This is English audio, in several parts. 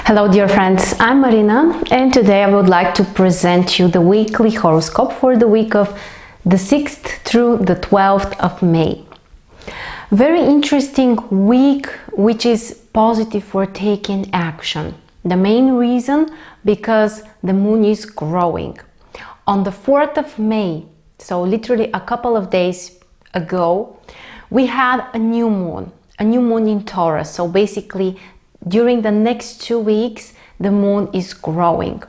Hello dear friends, I'm Marina and today I would like to present you the weekly horoscope for the week of the 6th through the 12th of May. Very interesting week which is positive for taking action. The main reason because the moon is growing. On the 4th of May, so literally a couple of days ago, we had a new moon in Taurus. So basically during the next 2 weeks, the moon is growing,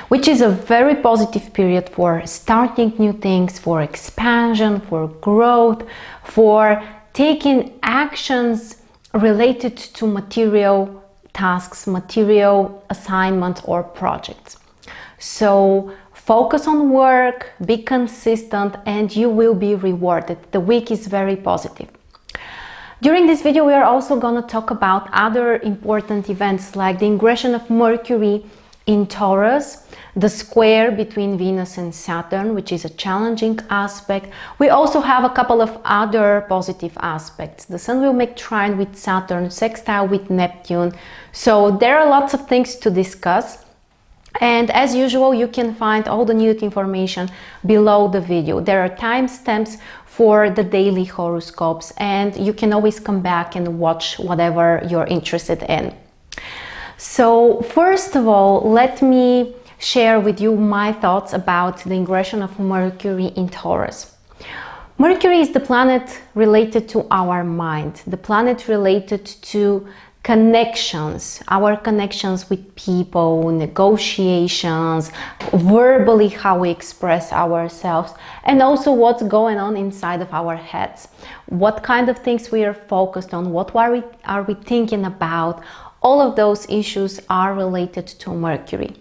which is a very positive period for starting new things, for expansion, for growth, for taking actions related to material tasks, material assignments or projects. So focus on work, be consistent, and you will be rewarded. The week is very positive. During this video, we are also going to talk about other important events like the ingression of Mercury in Taurus, the square between Venus and Saturn, which is a challenging aspect. We also have a couple of other positive aspects. The Sun will make trine with Saturn, sextile with Neptune. So there are lots of things to discuss. And as usual, you can find all the needed information below the video. There are timestamps for the daily horoscopes, and you can always come back and watch whatever you're interested in. So first of all, let me share with you my thoughts about the ingression of Mercury in Taurus. Mercury is the planet related to our mind, the planet related to connections, our connections with people, negotiations, verbally how we express ourselves, and also what's going on inside of our heads, what kind of things we are focused on, what are we thinking about. All of those issues are related to Mercury.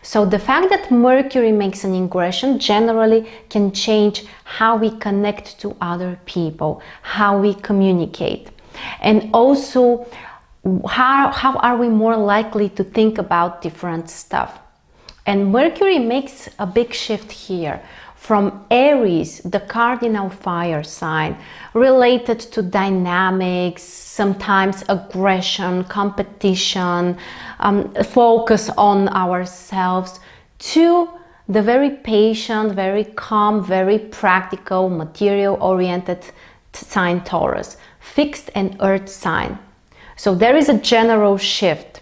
So the fact that Mercury makes an ingression generally can change how we connect to other people, how we communicate, and also how are we more likely to think about different stuff. And Mercury makes a big shift here from Aries, the cardinal fire sign, related to dynamics, sometimes aggression, competition, focus on ourselves, to the very patient, very calm, very practical, material-oriented sign Taurus, fixed and earth sign. So there is a general shift.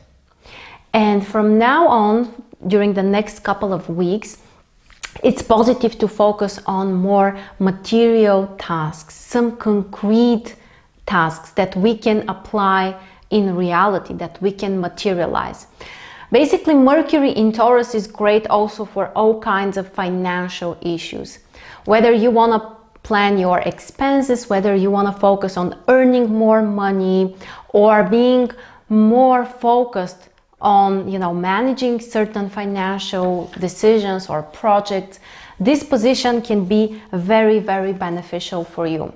And from now on, during the next couple of weeks, it's positive to focus on more material tasks, some concrete tasks that we can apply in reality, that we can materialize. Basically, Mercury in Taurus is great also for all kinds of financial issues. Whether you want to plan your expenses, whether you want to focus on earning more money or being more focused on, managing certain financial decisions or projects, this position can be very, very beneficial for you.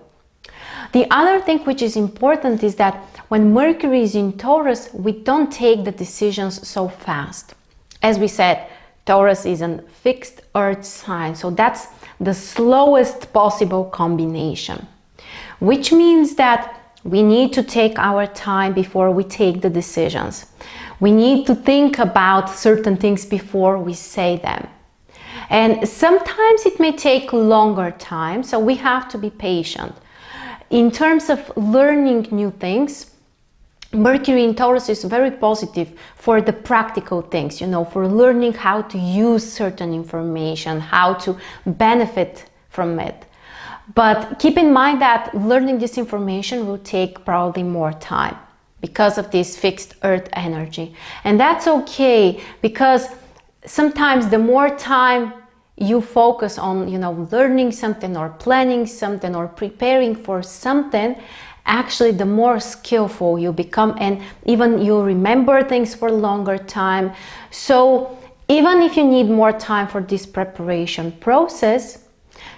The other thing which is important is that when Mercury is in Taurus, we don't take the decisions so fast. As we said, Taurus is a fixed earth sign, so that's the slowest possible combination, which means that we need to take our time before we take the decisions. We need to think about certain things before we say them. And sometimes it may take longer time, so we have to be patient. In terms of learning new things, Mercury in Taurus is very positive for the practical things, for learning how to use certain information, how to benefit from it. But keep in mind that learning this information will take probably more time because of this fixed earth energy. And that's okay, because sometimes the more time you focus on, learning something or planning something or preparing for something, actually the more skillful you become, and even you remember things for a longer time. So even if you need more time for this preparation process,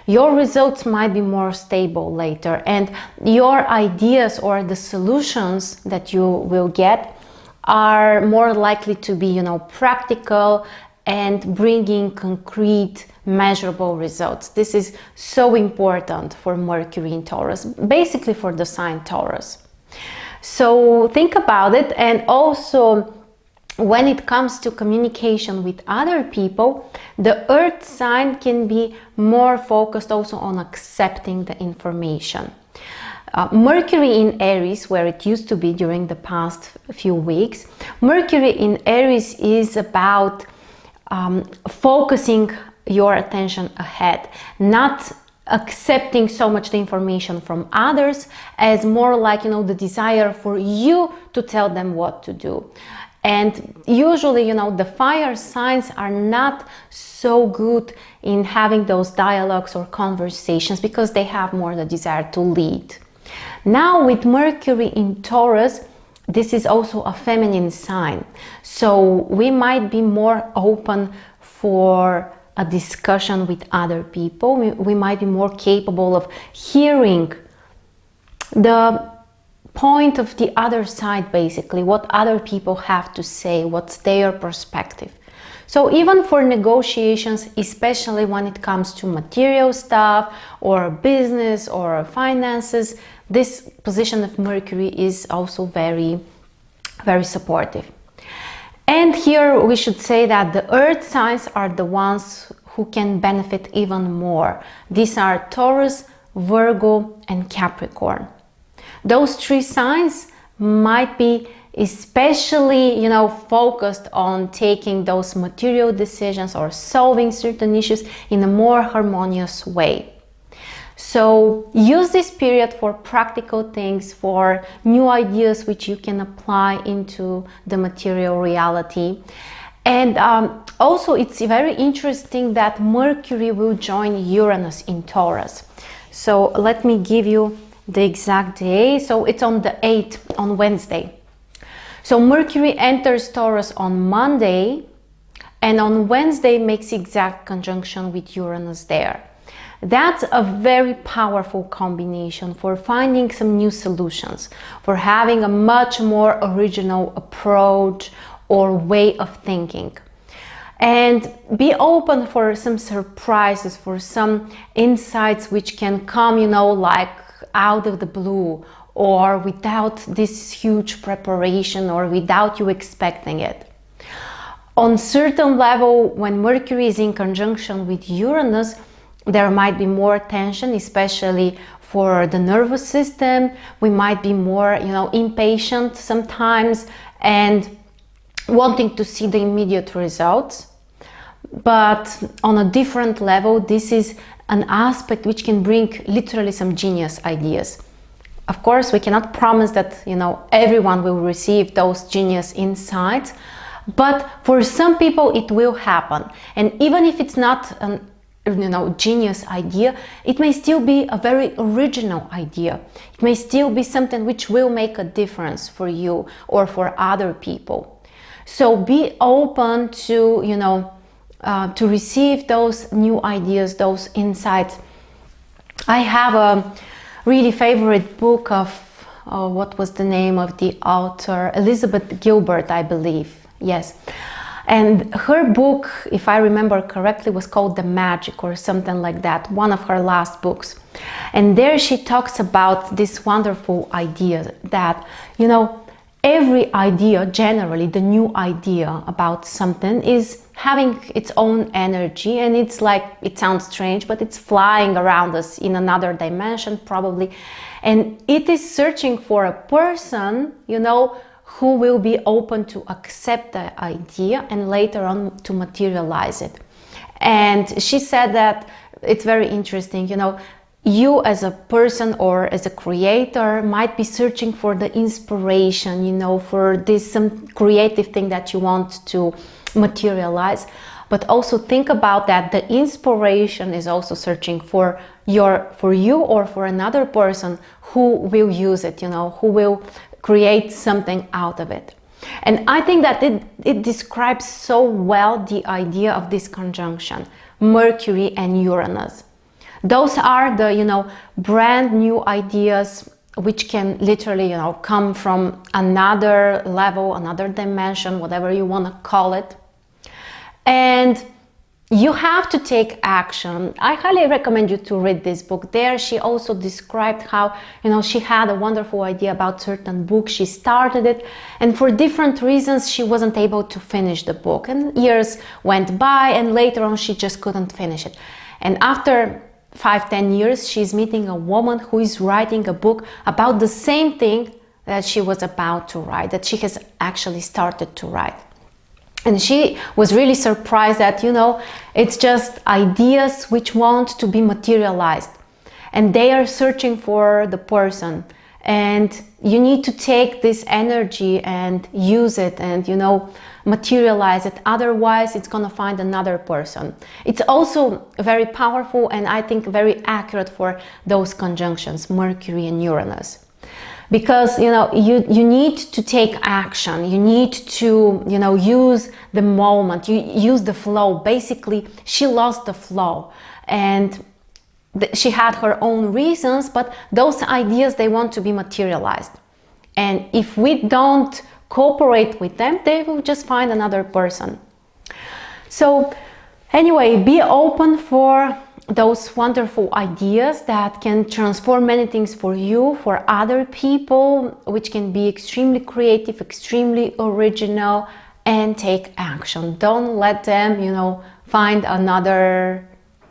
your results might be more stable later, and your ideas or the solutions that you will get are more likely to be, practical and bringing concrete, measurable results. This is so important for Mercury in Taurus, basically for the sign Taurus. So think about it, and also when it comes to communication with other people, the earth sign can be more focused also on accepting the information. Mercury in Aries, where it used to be during the past few weeks, Mercury in Aries is about focusing your attention ahead, not accepting so much the information from others, as more like, you know, the desire for you to tell them what to do. And usually, you know, the fire signs are not so good in having those dialogues or conversations because they have more the desire to lead. Now with Mercury in Taurus, this is also a feminine sign. So we might be more open for a discussion with other people. We might be more capable of hearing the point of the other side, basically, what other people have to say, what's their perspective. So even for negotiations, especially when it comes to material stuff or business or finances, this position of Mercury is also very, very supportive. And here we should say that the earth signs are the ones who can benefit even more. These are Taurus, Virgo, and Capricorn. Those three signs might be especially, you know, focused on taking those material decisions or solving certain issues in a more harmonious way. So use this period for practical things, for new ideas which you can apply into the material reality. And also it's very interesting that Mercury will join Uranus in Taurus. So let me give you the exact day. So it's on the 8th, on Wednesday. So Mercury enters Taurus on Monday, and on Wednesday makes exact conjunction with Uranus there. That's a very powerful combination for finding some new solutions, for having a much more original approach or way of thinking. And be open for some surprises, for some insights which can come, you know, like out of the blue, or without this huge preparation, or without you expecting it. On certain level, when Mercury is in conjunction with Uranus, there might be more tension, especially for the nervous system. We might be more, you know, impatient sometimes and wanting to see the immediate results. But on a different level, this is an aspect which can bring literally some genius ideas. Of course, we cannot promise that, you know, everyone will receive those genius insights, but for some people it will happen. And even if it's not an, you know, genius idea, it may still be a very original idea. It may still be something which will make a difference for you or for other people. So be open to, you know, to receive those new ideas, those insights. I have a really favorite book of, what was the name of the author? Elizabeth Gilbert, I believe. Yes. And her book, if I remember correctly, was called The Magic or something like that, one of her last books. And there she talks about this wonderful idea that, you know, every idea, generally the new idea about something, is having its own energy, and it's like, it sounds strange, but it's flying around us in another dimension probably, and it is searching for a person, you know, who will be open to accept the idea and later on to materialize it. And she said that it's very interesting, you know, you as a person or as a creator might be searching for the inspiration, you know, for this some creative thing that you want to materialize, but also think about that the inspiration is also searching for you or for another person who will use it, you know, who will create something out of it. And I think that it describes so well the idea of this conjunction, Mercury and Uranus. Those are the, you know, brand new ideas which can literally, you know, come from another level, another dimension, whatever you want to call it. And you have to take action. I highly recommend you to read this book. There she also described how, she had a wonderful idea about certain book. She started it, and for different reasons she wasn't able to finish the book, and years went by, and later on she just couldn't finish it. And after 5-10 years, she's meeting a woman who is writing a book about the same thing that she was about to write, that she has actually started to write. And she was really surprised that, it's just ideas which want to be materialized. And they are searching for the person. And you need to take this energy and use it and, materialize it. Otherwise, it's going to find another person. It's also very powerful and I think very accurate for those conjunctions, Mercury and Uranus. Because you need to take action, you need to use the moment, you use the flow. Basically she lost the flow, and she had her own reasons, but those ideas, they want to be materialized, and if we don't cooperate with them, they will just find another person. So anyway, be open for those wonderful ideas that can transform many things for you, for other people, which can be extremely creative, extremely original, and take action. Don't let them, find another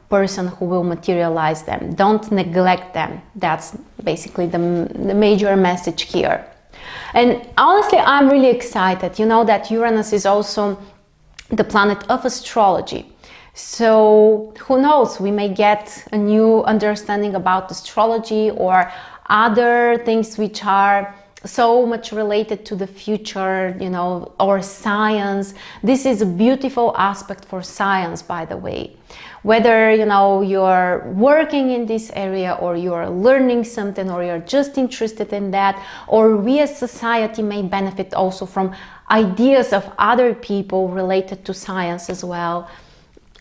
person who will materialize them. Don't neglect them. That's basically the major message here. And honestly, I'm really excited, that Uranus is also the planet of astrology. So who knows, we may get a new understanding about astrology or other things which are so much related to the future, or science. This is a beautiful aspect for science, by the way. Whether, you're working in this area, or you're learning something, or you're just interested in that, or we as society may benefit also from ideas of other people related to science as well.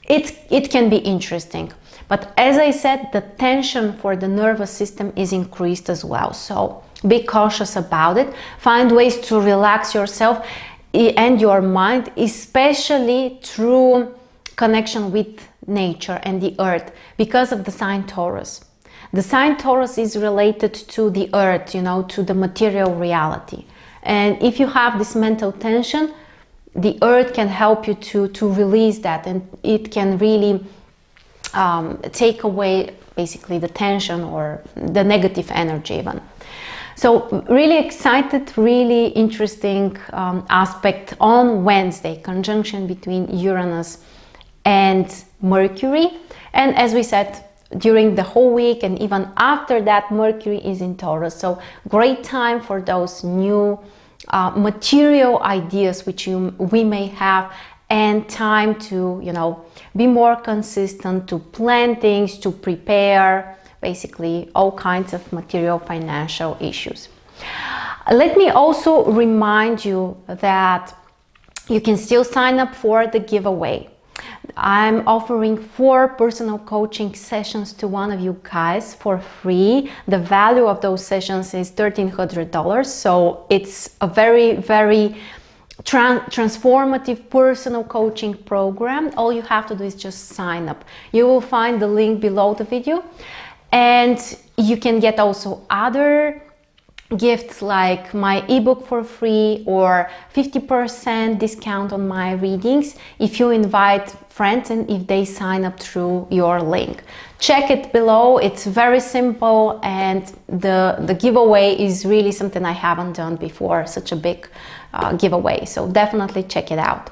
It can be interesting, but as I said, the tension for the nervous system is increased as well. So be cautious about it. Find ways to relax yourself and your mind, especially through connection with nature and the earth, because of the sign Taurus. The sign Taurus is related to the earth, to the material reality. And if you have this mental tension, the earth can help you to release that, and it can really take away basically the tension or the negative energy even. So really excited, really interesting aspect on Wednesday, conjunction between Uranus and Mercury. And as we said, during the whole week and even after that, Mercury is in Taurus. So great time for those new material ideas which we may have, and time to be more consistent, to plan things, to prepare basically all kinds of material financial issues. Let me also remind you that you can still sign up for the giveaway. I'm offering 4 personal coaching sessions to one of you guys for free. The value of those sessions is $1,300. So it's a very, very transformative personal coaching program. All you have to do is just sign up. You will find the link below the video. And you can get also other gifts like my ebook for free, or 50% discount on my readings if you invite friends and if they sign up through your link. Check it below. It's very simple, and the giveaway is really something I haven't done before, such a big giveaway. So definitely check it out.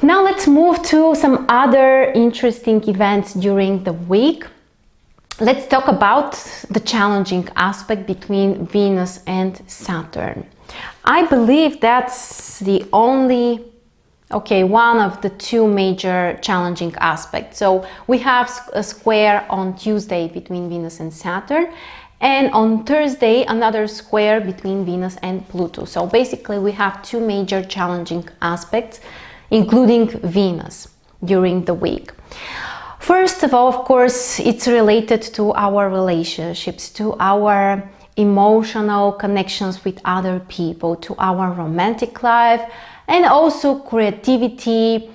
Now let's move to some other interesting events during the week. Let's talk about the challenging aspect between Venus and Saturn. I believe that's the only, one of the 2 major challenging aspects. So we have a square on Tuesday between Venus and Saturn, and on Thursday another square between Venus and Pluto. So basically we have 2 major challenging aspects, including Venus, during the week. First of all, of course, it's related to our relationships, to our emotional connections with other people, to our romantic life, and also creativity,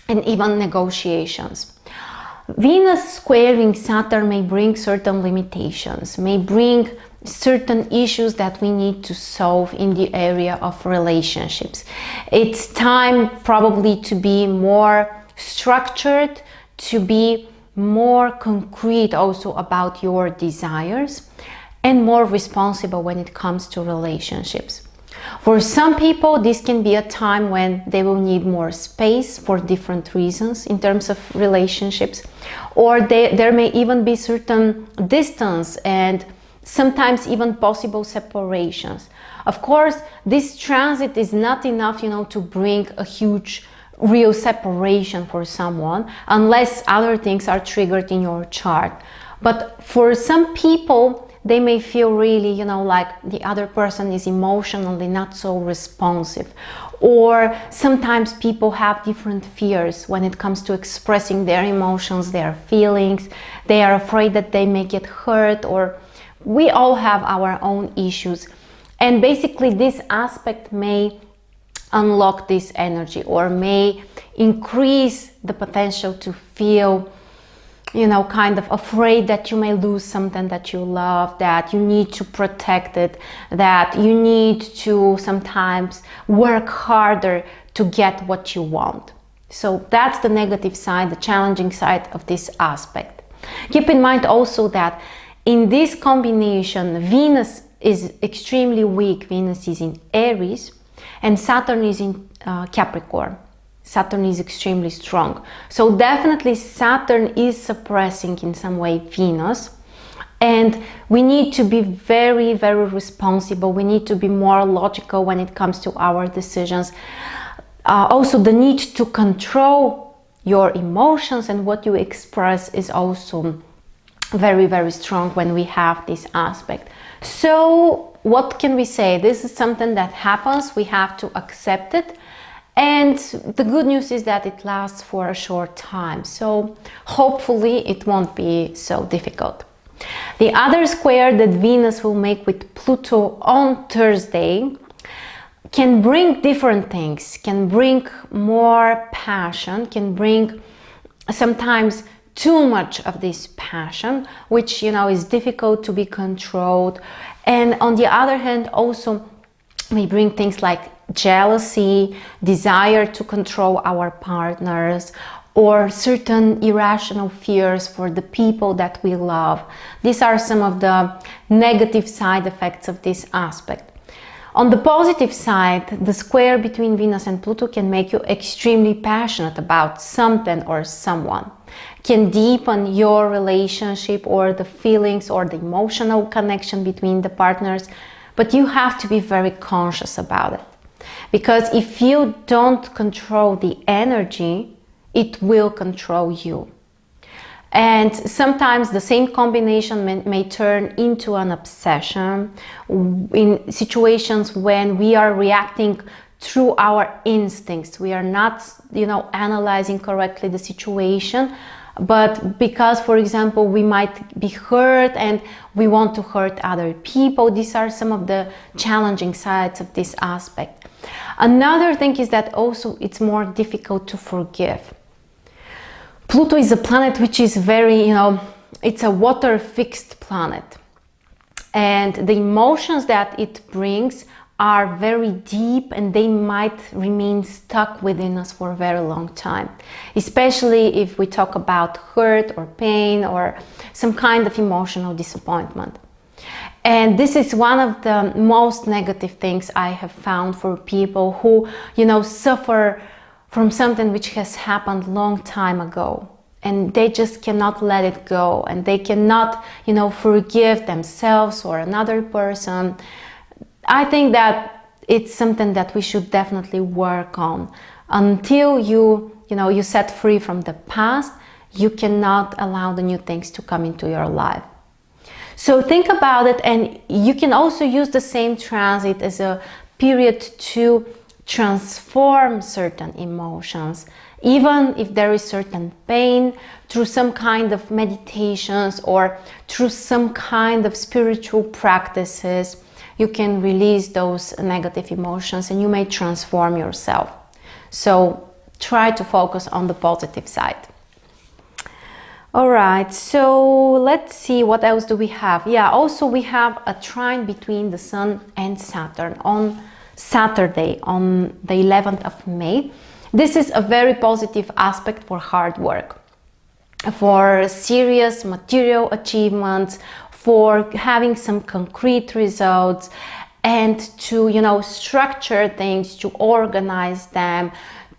and even negotiations. Venus squaring Saturn may bring certain limitations, may bring certain issues that we need to solve in the area of relationships. It's time probably to be more structured, to be more concrete also about your desires, and more responsible when it comes to relationships. For some people, this can be a time when they will need more space for different reasons in terms of relationships, or there may even be certain distance and sometimes even possible separations. Of course, this transit is not enough, to bring a huge real separation for someone, unless other things are triggered in your chart. But for some people, they may feel really, like the other person is emotionally not so responsive. Or sometimes people have different fears when it comes to expressing their emotions, their feelings. They are afraid that they may get hurt, or we all have our own issues. And basically this aspect may unlock this energy, or may increase the potential to feel kind of afraid that you may lose something that you love, that you need to protect it, that you need to sometimes work harder to get what you want. So that's the negative side, the challenging side of this aspect. Keep in mind also that in this combination, Venus is extremely weak. Venus is in Aries and Saturn is in Capricorn. Saturn is extremely strong. So definitely Saturn is suppressing in some way Venus. And we need to be very, very responsible. We need to be more logical when it comes to our decisions. Also, the need to control your emotions and what you express is also very, very strong when we have this aspect. So what can we say? This is something that happens. We have to accept it. And the good news is that it lasts for a short time. So hopefully it won't be so difficult. The other square that Venus will make with Pluto on Thursday can bring different things, can bring more passion, can bring sometimes too much of this passion, which is difficult to be controlled. And on the other hand, also may bring things like jealousy, desire to control our partners, or certain irrational fears for the people that we love. These are some of the negative side effects of this aspect. On the positive side, the square between Venus and Pluto can make you extremely passionate about something or someone, can deepen your relationship or the feelings or the emotional connection between the partners, but you have to be very conscious about it. Because if you don't control the energy, it will control you. And sometimes the same combination may turn into an obsession in situations when we are reacting through our instincts. We are not, analyzing correctly the situation, but because, for example, we might be hurt and we want to hurt other people. These are some of the challenging sides of this aspect. Another thing is that also it's more difficult to forgive. Pluto is a planet which is very, it's a water fixed planet. And the emotions that it brings are very deep and they might remain stuck within us for a very long time. Especially if we talk about hurt or pain or some kind of emotional disappointment. And this is one of the most negative things I have found for people who, suffer from something which has happened long time ago. And they just cannot let it go. And they cannot, forgive themselves or another person. I think that it's something that we should definitely work on. Until you set free from the past, you cannot allow the new things to come into your life. So think about it, and you can also use the same transit as a period to transform certain emotions, even if there is certain pain, through some kind of meditations or through some kind of spiritual practices. You can release those negative emotions and you may transform yourself. So try to focus on the positive side. All right, so let's see, what else do we have? Yeah, also we have a trine between the Sun and Saturn on Saturday, on the 11th of May. This is a very positive aspect for hard work, for serious material achievements, for having some concrete results, and to, you know, structure things, to organize them,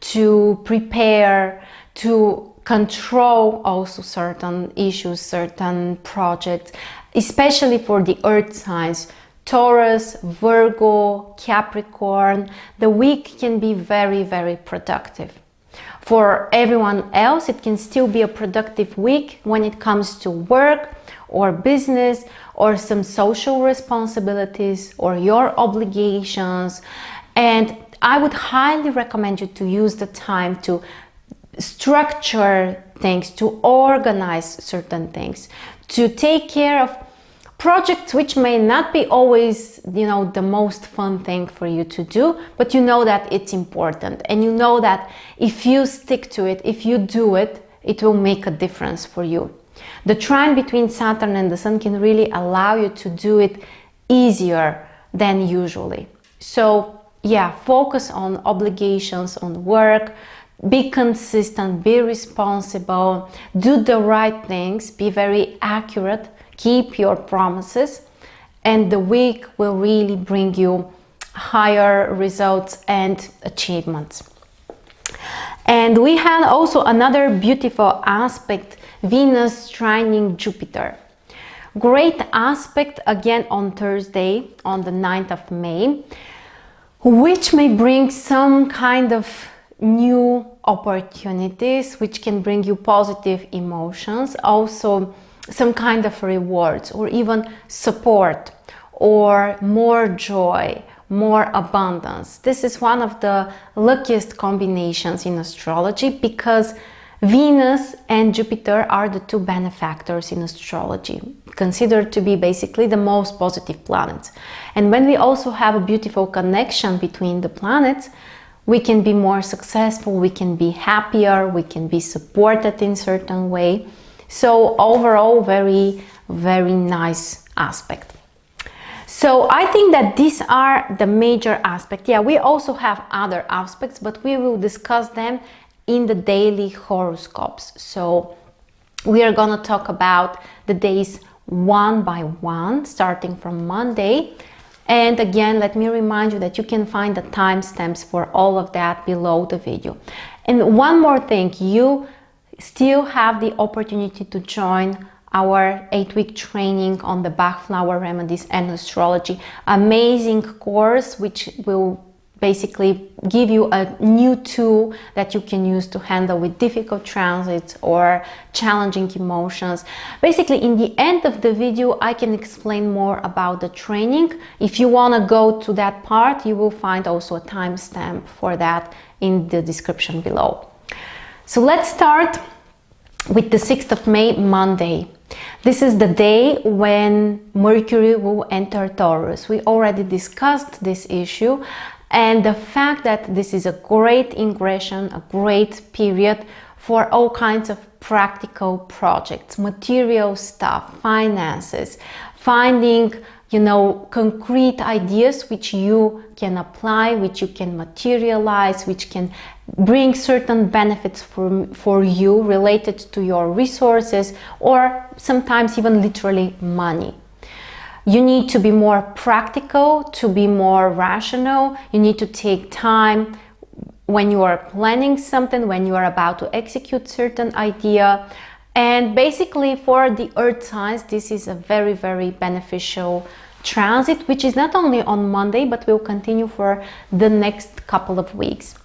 to prepare, to control also certain issues, certain projects, especially for the earth signs, Taurus, Virgo, Capricorn. The week can be very, very productive. For everyone else, it can still be a productive week when it comes to work or business or some social responsibilities or your obligations. And I would highly recommend you to use the time to structure things, to organize certain things, to take care of projects which may not be always, you know, the most fun thing for you to do, but you know that it's important, and you know that if you stick to it, if you do it, it will make a difference for you. The trine between Saturn and the Sun can really allow you to do it easier than usually. So yeah, focus on obligations, on work, be consistent, be responsible, do the right things, be very accurate, keep your promises, and the week will really bring you higher results and achievements. And we had also another beautiful aspect, Venus trining Jupiter. Great aspect again on Thursday, on the 9th of May, which may bring some kind of new opportunities, which can bring you positive emotions, also some kind of rewards, or even support, or more joy, more abundance. This is one of the luckiest combinations in astrology, because Venus and Jupiter are the two benefactors in astrology, considered to be basically the most positive planets. And when we also have a beautiful connection between the planets, we can be more successful, we can be happier, we can be supported in certain way. So overall, very, very nice aspect. So I think that these are the major aspects. Yeah, we also have other aspects, but we will discuss them in the daily horoscopes. So we are gonna talk about the days one by one, starting from Monday. And again, let me remind you that you can find the timestamps for all of that below the video. And one more thing, you still have the opportunity to join our 8-week training on the Bach flower remedies and astrology. Amazing course, which will basically give you a new tool that you can use to handle with difficult transits or challenging emotions. Basically, in the end of the video, I can explain more about the training. If you want to go to that part, you will find also a timestamp for that in the description below. So let's start with the 6th of May, Monday. This is the day when Mercury will enter Taurus. We already discussed this issue, and the fact that this is a great ingression, a great period for all kinds of practical projects, material stuff, finances, finding, you know, concrete ideas which you can apply, which you can materialize, which can bring certain benefits for you related to your resources, or sometimes even literally money. You need to be more practical, to be more rational. You need to take time when you are planning something, when you are about to execute certain idea. And basically for the earth signs, this is a very, very beneficial transit, which is not only on Monday, but will continue for the next couple of weeks.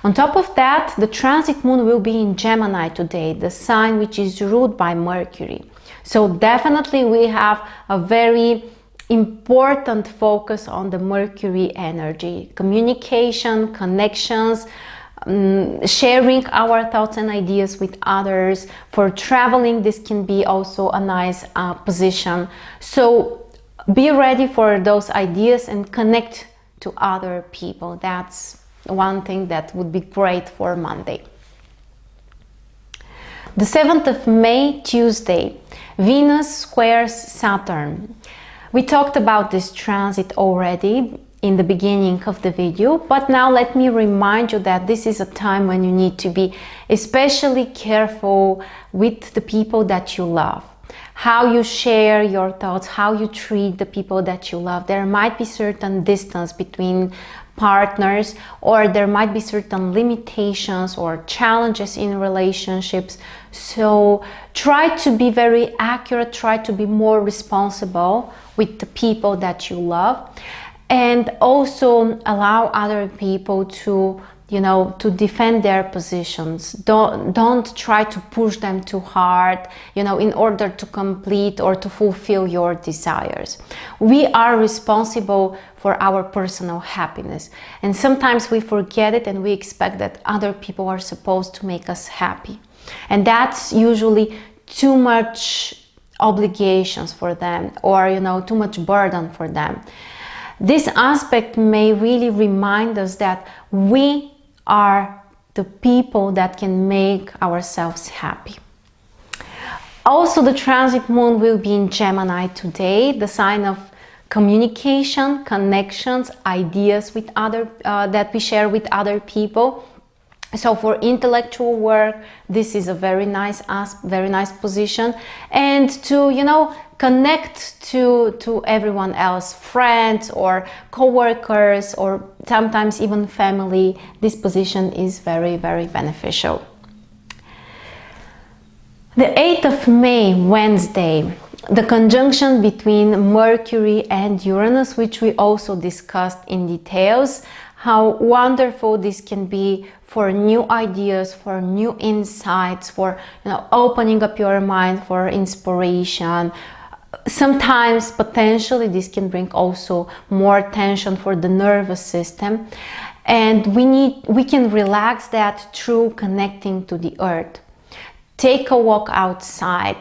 On top of that, the transit moon will be in Gemini today, the sign which is ruled by Mercury. So definitely we have a very important focus on the Mercury energy, communication, connections, sharing our thoughts and ideas with others. For traveling, this can be also a nice position. So be ready for those ideas and connect to other people. That's one thing that would be great for Monday. The 7th of May, Tuesday, Venus squares Saturn. We talked about this transit already in the beginning of the video, but now let me remind you that this is a time when you need to be especially careful with the people that you love. How you share your thoughts, how you treat the people that you love. There might be certain distance between partners, or there might be certain limitations or challenges in relationships. So try to be very accurate, try to be more responsible with the people that you love, and also allow other people to, you know, to defend their positions. Don't try to push them too hard, you know, in order to complete or to fulfill your desires. We are responsible for our personal happiness, and sometimes we forget it and we expect that other people are supposed to make us happy, and that's usually too much obligations for them, or, you know, too much burden for them. This aspect may really remind us that we are the people that can make ourselves happy. Also, the transit moon will be in Gemini today, the sign of communication, connections, ideas with other that we share with other people. So for intellectual work, this is a very nice position, and to, you know, connect to everyone else, friends or co-workers, or sometimes even family. This position is very, very beneficial. The 8th of May, Wednesday, the conjunction between Mercury and Uranus, which we also discussed in details. How wonderful this can be for new ideas, for new insights, for, you know, opening up your mind for inspiration. Sometimes potentially this can bring also more tension for the nervous system, and we can relax that through connecting to the earth. Take a walk outside,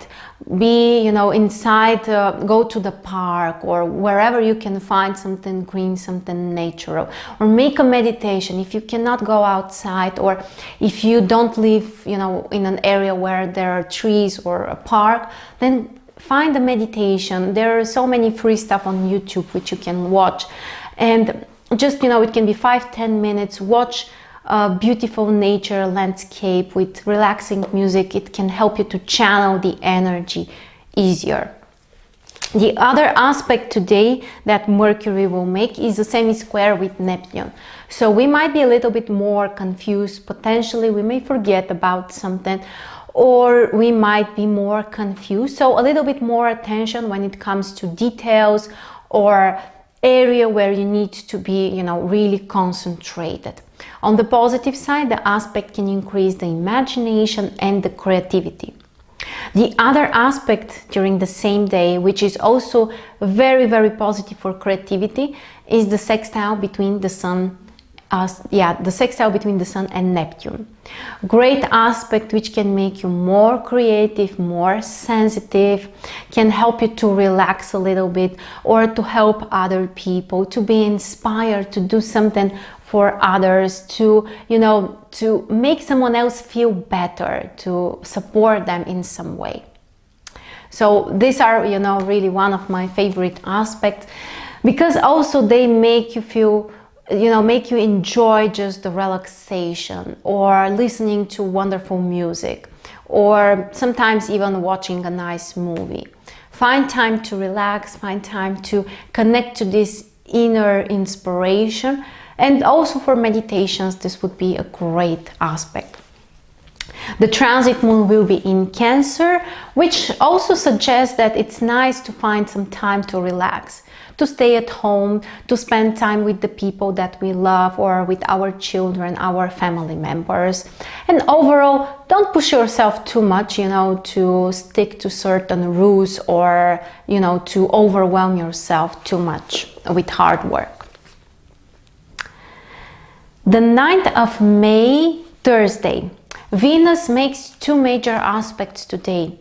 be, you know, inside, go to the park or wherever you can find something green, something natural, or make a meditation. If you cannot go outside, or if you don't live, you know, in an area where there are trees or a park, then find a meditation. There are so many free stuff on YouTube which you can watch, and just, you know, it can be 5-10 minutes. Watch a beautiful nature landscape with relaxing music. It can help you to channel the energy easier. The other aspect today that Mercury will make is a semi-square with Neptune. So we might be a little bit more confused. Potentially we may forget about something, or we might be more confused. So a little bit more attention when it comes to details or area where you need to be, you know, really concentrated. On the positive side, the aspect can increase the imagination and the creativity. The other aspect during the same day, which is also very, very positive for creativity, is the sextile between the Sun, the sextile between the Sun and Neptune. Great aspect which can make you more creative, more sensitive, can help you to relax a little bit, or to help other people, to be inspired to do something for others, to, you know, to make someone else feel better, to support them in some way. So these are, you know, really one of my favorite aspects, because also they make you feel, you know, make you enjoy just the relaxation, or listening to wonderful music, or sometimes even watching a nice movie. Find time to relax, find time to connect to this inner inspiration. And also for meditations, this would be a great aspect. The transit moon will be in Cancer, which also suggests that it's nice to find some time to relax, to stay at home, to spend time with the people that we love, or with our children, our family members. And overall, don't push yourself too much, you know, to stick to certain rules, or, you know, to overwhelm yourself too much with hard work. The 9th of May, Thursday, Venus makes two major aspects today.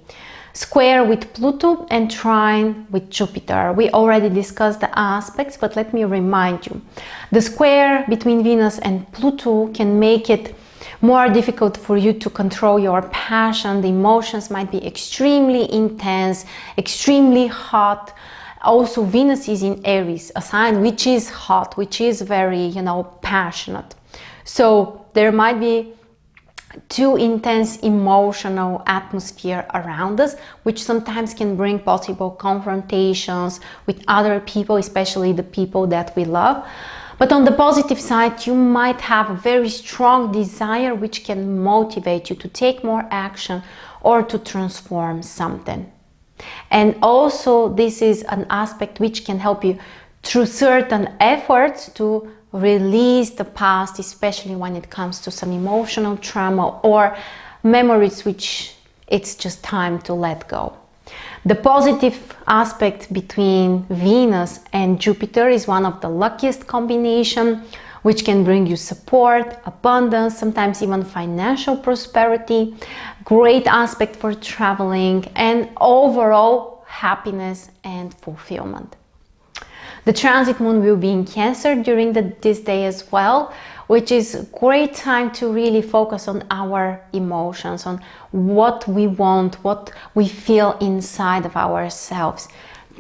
square with Pluto and trine with Jupiter. We already discussed the aspects, but let me remind you. The square between Venus and Pluto can make it more difficult for you to control your passion. The emotions might be extremely intense, extremely hot. Also, Venus is in Aries, a sign which is hot, which is very, passionate. So there might be too intense emotional atmosphere around us, which sometimes can bring possible confrontations with other people, especially the people that we love. But on the positive side, you might have a very strong desire which can motivate you to take more action or to transform something. And also, this is an aspect which can help you through certain efforts to release the past, especially when it comes to some emotional trauma or memories which it's just time to let go. The positive aspect between Venus and Jupiter is one of the luckiest combination, which can bring you support, abundance, sometimes even financial prosperity, great aspect for traveling, and overall happiness and fulfillment. The transit moon will be in Cancer during this day as well, which is a great time to really focus on our emotions, on what we want, what we feel inside of ourselves.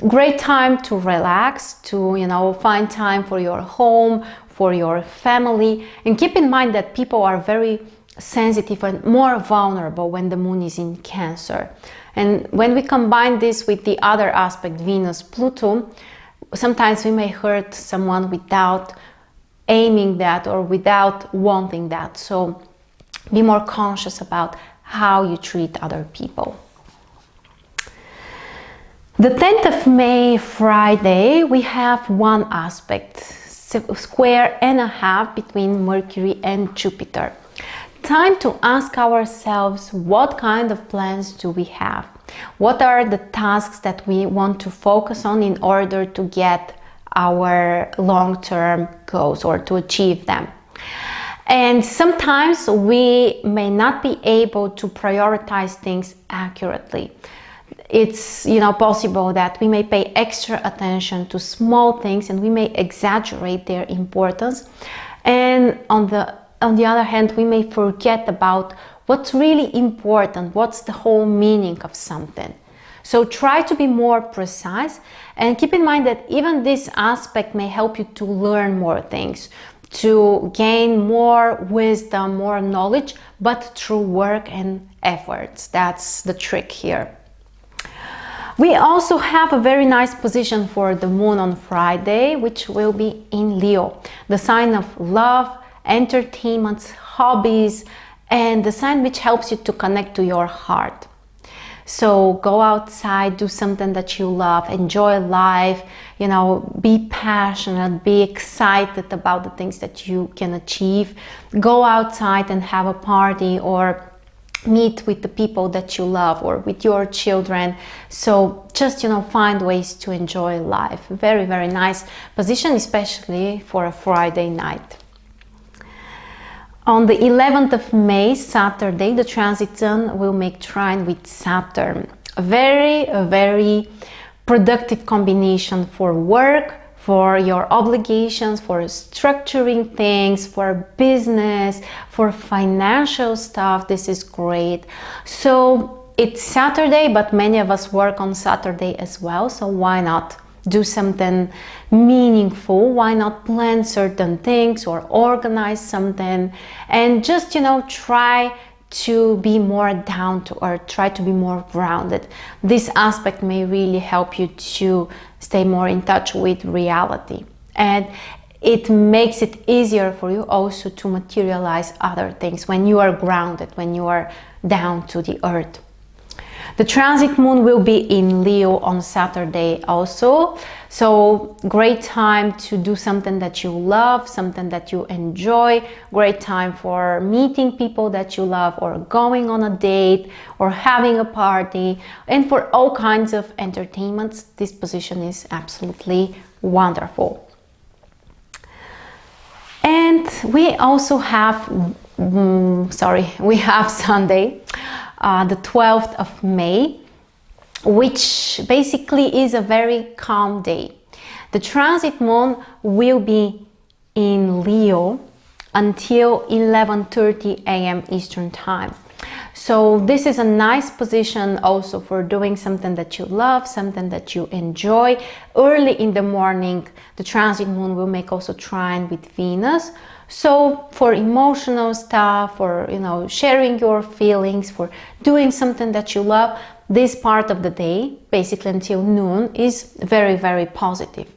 Great time to relax, to find time for your home, for your family, and keep in mind that people are very sensitive and more vulnerable when the moon is in Cancer. And when we combine this with the other aspect, Venus, Pluto, sometimes we may hurt someone without aiming that or without wanting that. So be more conscious about how you treat other people. The 10th of May, Friday, we have one aspect, square and a half between Mercury and Jupiter. Time to ask ourselves, what kind of plans do we have? What are the tasks that we want to focus on in order to get our long-term goals or to achieve them? And sometimes we may not be able to prioritize things accurately. It's possible that we may pay extra attention to small things and we may exaggerate their importance. And on the other hand, we may forget about what's really important, what's the whole meaning of something. So try to be more precise and keep in mind that even this aspect may help you to learn more things, to gain more wisdom, more knowledge, but through work and efforts. That's the trick here. We also have a very nice position for the moon on Friday, which will be in Leo, the sign of love, entertainment, hobbies, and the sign which helps you to connect to your heart. So go outside, do something that you love, enjoy life, be passionate, be excited about the things that you can achieve. Go outside and have a party or meet with the people that you love or with your children. So just, find ways to enjoy life. Very, very nice position, especially for a Friday night. On the 11th of May, Saturday, the transit sun will make trine with Saturn. A very, very productive combination for work, for your obligations, for structuring things, for business, for financial stuff. This is great. So it's Saturday, but many of us work on Saturday as well. So why not do something meaningful? Why not plan certain things or organize something and just try to be more down to earth, try to be more grounded. This aspect may really help you to stay more in touch with reality, and it makes it easier for you also to materialize other things when you are grounded, when you are down to the earth. The transit moon will be in Leo on Saturday also. So great time to do something that you love, something that you enjoy. Great time for meeting people that you love or going on a date or having a party. And for all kinds of entertainments, this position is absolutely wonderful. And we also have, we have Sunday, the 12th of May, which basically is a very calm day. The transit moon will be in Leo until 11:30 a.m. Eastern time. So this is a nice position also for doing something that you love, something that you enjoy. Early in the morning, the transit moon will make also trine with Venus. So for emotional stuff, for sharing your feelings, for doing something that you love, this part of the day, basically until noon, is very, very positive.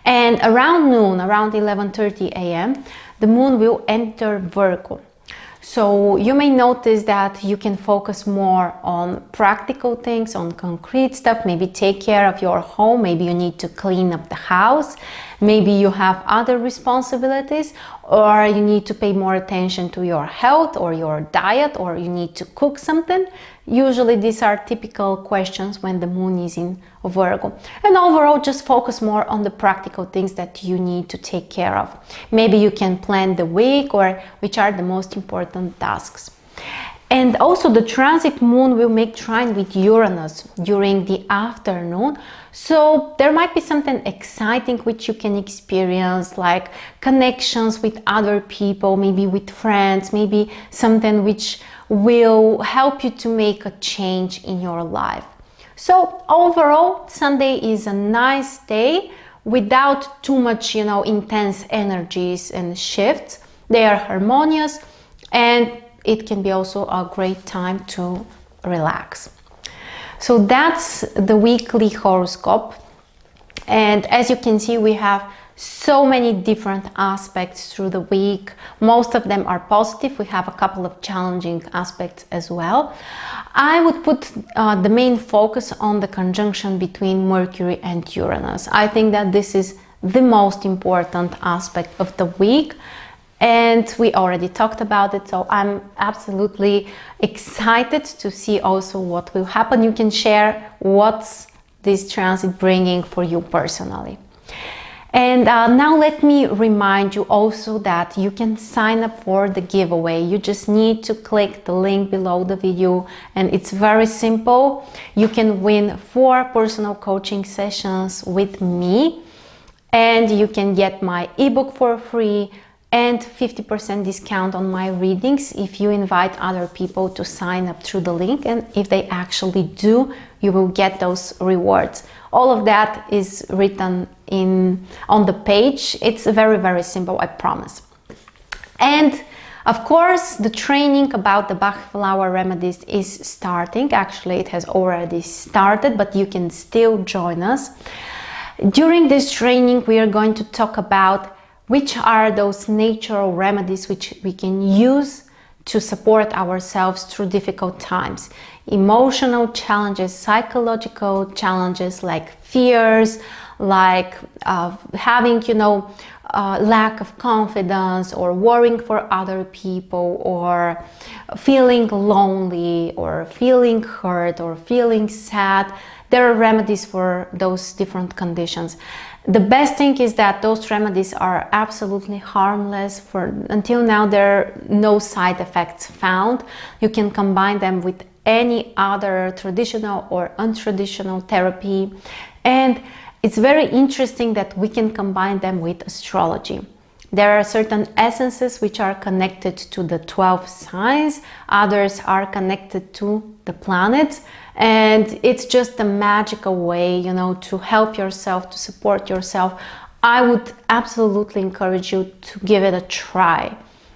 And around noon, around 11:30 a.m., the moon will enter Virgo. So you may notice that you can focus more on practical things, on concrete stuff, maybe take care of your home, maybe you need to clean up the house, maybe you have other responsibilities, or you need to pay more attention to your health or your diet, or you need to cook something. Usually these are typical questions when the moon is in Virgo. And overall, just focus more on the practical things that you need to take care of. Maybe you can plan the week, or which are the most important tasks. And also the transit moon will make trine with Uranus during the afternoon. So there might be something exciting which you can experience, like connections with other people, maybe with friends, maybe something which will help you to make a change in your life. So overall, Sunday is a nice day without too much, intense energies and shifts. They are harmonious, and it can be also a great time to relax. So that's the weekly horoscope. And as you can see, we have so many different aspects through the week. Most of them are positive. We have a couple of challenging aspects as well. I would put the main focus on the conjunction between Mercury and Uranus. I think that this is the most important aspect of the week. And we already talked about it, so I'm absolutely excited to see also what will happen. You can share what's this transit bringing for you personally. And now let me remind you also that you can sign up for the giveaway. You just need to click the link below the video, and it's very simple. You can win 4 personal coaching sessions with me, and you can get my ebook for free and 50% discount on my readings if you invite other people to sign up through the link. And if they actually do, you will get those rewards. All of that is written on the page. It's very, very simple, I promise. And of course, the training about the Bach flower remedies is starting. Actually, it has already started, but you can still join us. During this training, we are going to talk about which are those natural remedies which we can use to support ourselves through difficult times. Emotional challenges, psychological challenges like fears, like having, lack of confidence, or worrying for other people, or feeling lonely, or feeling hurt, or feeling sad. There are remedies for those different conditions. The best thing is that those remedies are absolutely harmless. Until now, there are no side effects found. You can combine them with any other traditional or untraditional therapy. And it's very interesting that we can combine them with astrology. There are certain essences which are connected to the 12 signs. Others are connected to the planets. And it's just a magical way, to help yourself, to support yourself. I would absolutely encourage you to give it a try.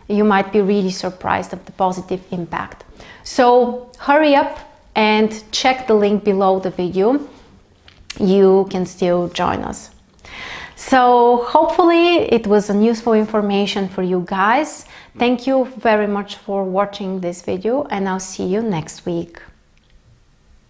You might be really surprised of the positive impact. So hurry up and check the link below the video. You can still join us. So hopefully it was a useful information for you guys. Thank you very much for watching this video, and I'll see you next week.